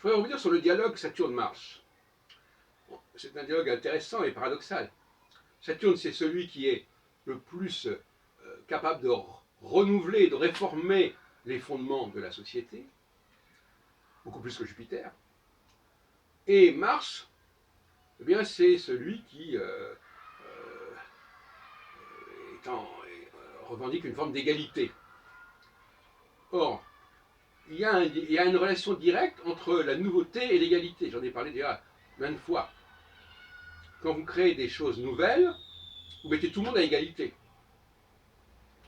Je voudrais revenir sur le dialogue Saturne-Mars. C'est un dialogue intéressant et paradoxal. Saturne, c'est celui qui est le plus capable de renouveler, de réformer les fondements de la société, beaucoup plus que Jupiter. Et Mars, eh bien, c'est celui qui revendique une forme d'égalité. Or, il y a une relation directe entre la nouveauté et l'égalité. J'en ai parlé déjà maintes fois. Quand vous créez des choses nouvelles, vous mettez tout le monde à égalité.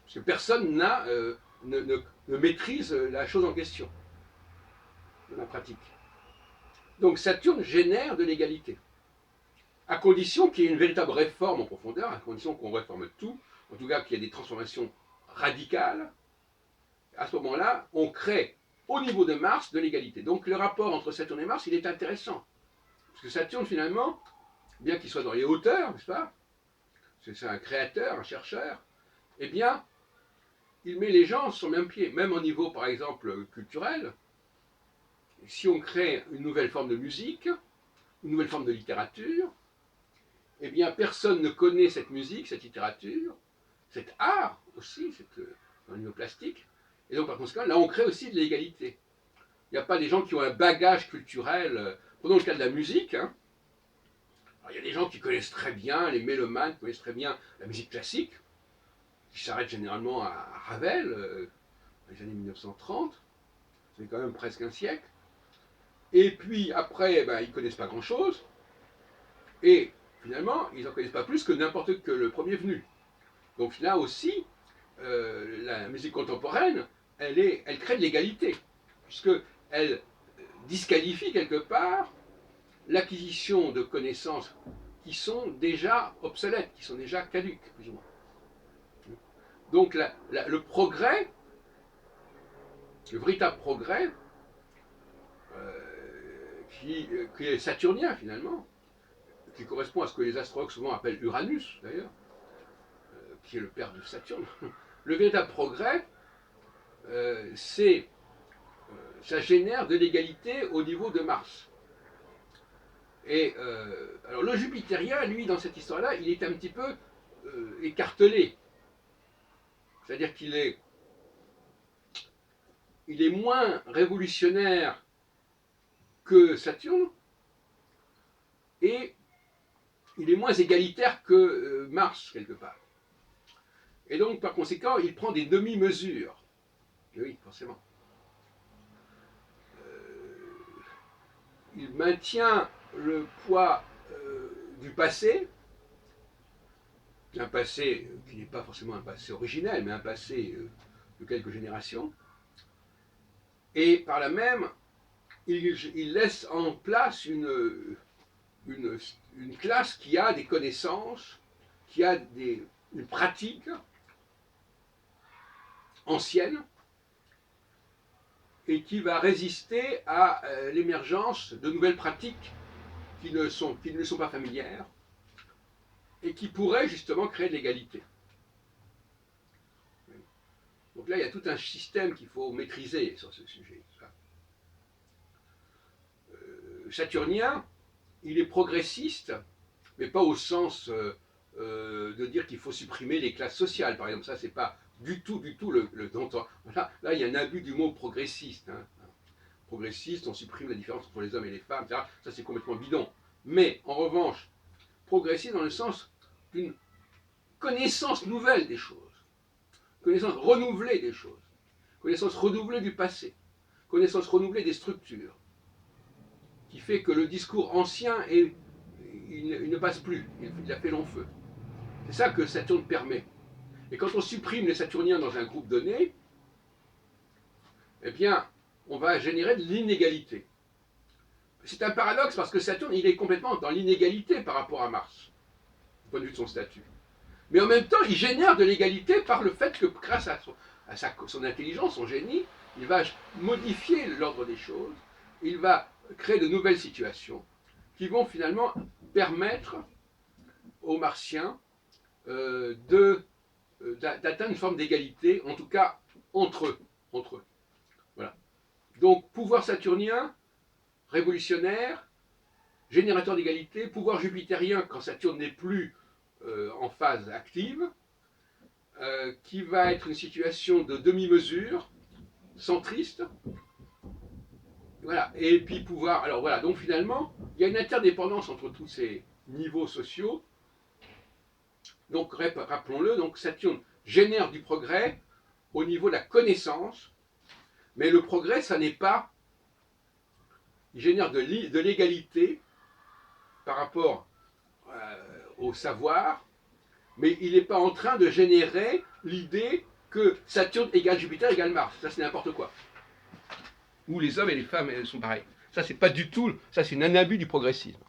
Parce que personne ne maîtrise la chose en question, dans la pratique. Donc Saturne génère de l'égalité, à condition qu'il y ait une véritable réforme en profondeur, à condition qu'on réforme tout, en tout cas qu'il y ait des transformations radicales. À ce moment-là, on crée au niveau de Mars de l'égalité. Donc le rapport entre Saturne et Mars, il est intéressant. Parce que Saturne, finalement, bien qu'il soit dans les hauteurs, n'est-ce pas, c'est un créateur, un chercheur, eh bien, il met les gens sur le même pied, même au niveau, par exemple, culturel. Si on crée une nouvelle forme de musique, une nouvelle forme de littérature, eh bien, personne ne connaît cette musique, cette littérature, cet art aussi, au niveau plastique. Et donc, par conséquent, là, on crée aussi de l'égalité. Il n'y a pas des gens qui ont un bagage culturel. Prenons le cas de la musique. Hein. Alors, il y a des gens qui connaissent très bien, les mélomanes connaissent très bien la musique classique, qui s'arrête généralement à Ravel, dans les années 1930. C'est quand même presque un siècle. Et puis après, ben, ils ne connaissent pas grand-chose. Et finalement, ils n'en connaissent pas plus que n'importe que le premier venu. Donc là aussi, la musique contemporaine, elle crée de l'égalité, puisqu'elle disqualifie quelque part l'acquisition de connaissances qui sont déjà obsolètes, qui sont déjà caduques, plus ou moins. Donc le progrès, le véritable progrès, qui est saturnien finalement, qui correspond à ce que les astrologues souvent appellent Uranus d'ailleurs, qui est le père de Saturne. Le véritable progrès, ça génère de l'égalité au niveau de Mars. Et alors le Jupitérien, lui, dans cette histoire-là, il est un petit peu écartelé. C'est-à-dire il est moins révolutionnaire que Saturne et il est moins égalitaire que Mars, quelque part. Et donc, par conséquent, il prend des demi-mesures. Oui, forcément. Il maintient le poids du passé, un passé qui n'est pas forcément un passé originel, mais un passé de quelques générations, et par là même, il laisse en place une classe qui a des connaissances, qui a une pratique ancienne, et qui va résister à l'émergence de nouvelles pratiques qui ne lui sont pas familières, et qui pourraient justement créer de l'égalité. Donc là, il y a tout un système qu'il faut maîtriser sur ce sujet. Saturnien, il est progressiste, mais pas au sens de dire qu'il faut supprimer les classes sociales, par exemple. Ça, c'est pas du tout le là, il y a un abus du mot progressiste. Hein. Progressiste, on supprime la différence entre les hommes et les femmes, etc. Ça, c'est complètement bidon. Mais, en revanche, progressiste dans le sens d'une connaissance nouvelle des choses, connaissance renouvelée des choses, connaissance renouvelée du passé, connaissance renouvelée des structures, qui fait que le discours ancien, il ne passe plus, il a fait long feu. C'est ça que Saturne permet. Et quand on supprime les Saturniens dans un groupe donné, eh bien, on va générer de l'inégalité. C'est un paradoxe parce que Saturne, il est complètement dans l'inégalité par rapport à Mars, du point de vue de son statut. Mais en même temps, il génère de l'égalité par le fait que, grâce à son intelligence, son génie, il va modifier l'ordre des choses, il va créer de nouvelles situations qui vont finalement permettre aux Martiens d'atteindre une forme d'égalité, en tout cas entre eux. Voilà. Donc, pouvoir saturnien, révolutionnaire, générateur d'égalité, pouvoir jupitérien quand Saturne n'est plus en phase active, qui va être une situation de demi-mesure, centriste. Voilà, et puis pouvoir. Alors voilà, donc finalement, il y a une interdépendance entre tous ces niveaux sociaux. Donc rappelons-le, donc Saturne génère du progrès au niveau de la connaissance, mais le progrès, ça n'est pas. Il génère de l'égalité par rapport au savoir, mais il n'est pas en train de générer l'idée que Saturne égale Jupiter égale Mars. Ça, c'est n'importe quoi. Où les hommes et les femmes sont pareils. Ça, c'est pas du tout. Ça, c'est un abus du progressisme.